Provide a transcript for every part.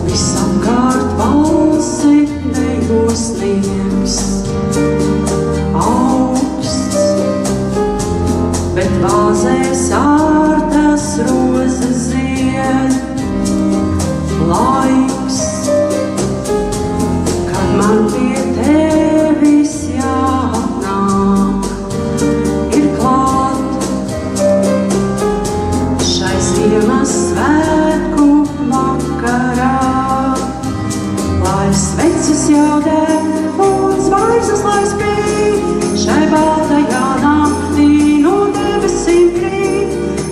Visapkārt valsi nejosniegs, augsts, bet vāzēs ārtas rozes zied. Laiks, kad man pie tevis jāatnāk, ir klāt šai Ziemassvētku vakarā. Lai sveces jau deg un zvaigznes lai spīd, šai baltajā naktī no debesīm krīt,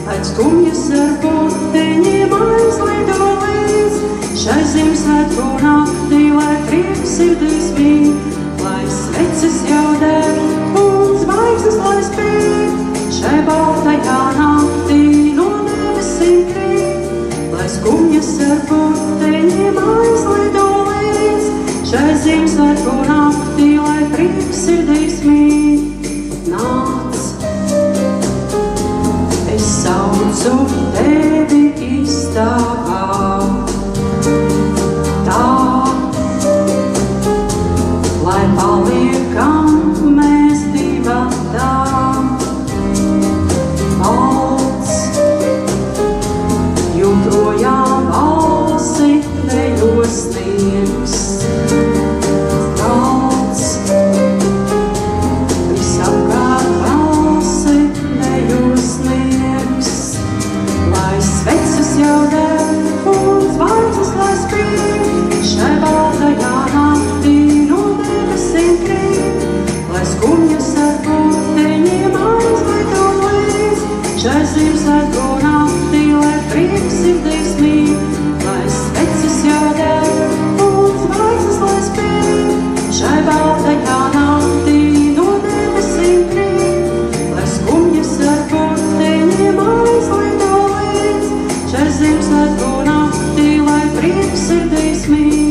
lai skumjas ar puteņiem aizlido līdz. Šai Ziemassvētku naktī, lai prieks sirdīs mīt, lai sveces jau deg un zvaigznes lai spīd, šai baltajā naktī no debesīm krīt, lai skumjas ar puteņiem aizlido līdz. Šai Ziemassvētku naktī, lai prieks sirdīs mīt, nāc. Es saucu tevi istabā, tā, lai paliekam mēs divatā. Balts, joprojām balsi nejosniegs. Balts, visapkārt balsi nejosniegs. Lai sveces jau deg un zvaigznes lai spīd, šai baltajā naktī no debesīm krīt, lai skumjas ar puteņiem aizlido līdz. Šai Ziemassvētku naktī, lai prieks sirdīs mīt, lai sveces jau deg un zvaigznes lai spīd, šai baltajā naktī no debesīm krīt, lai skumjas ar puteņiem aizlido līdz. Šai Ziemassvētku naktī, lai prieks sirdīs mīt.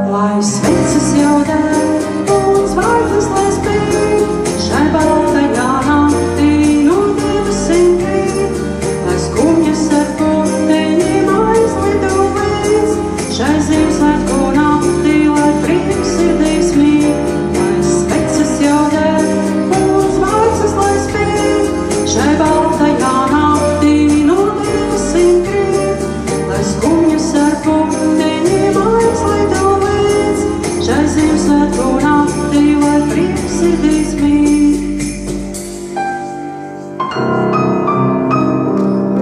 Lai sveces jau deg un zvaigznes lai spīd, šai baltajā naktī no debesīm krīt, lai skumjas ar puteņiem aizlido līdz. Šai Ziemassvētku naktī, lai prieks sirdīs mīt, lai sveces jau deg un zvaigznes lai spīd, šai baltajā naktī no debesīm krīt, lai skumjas ar puteņiem aizlido līdz. Šai Ziemassvētku naktī, lai prieks sirdīs mīt.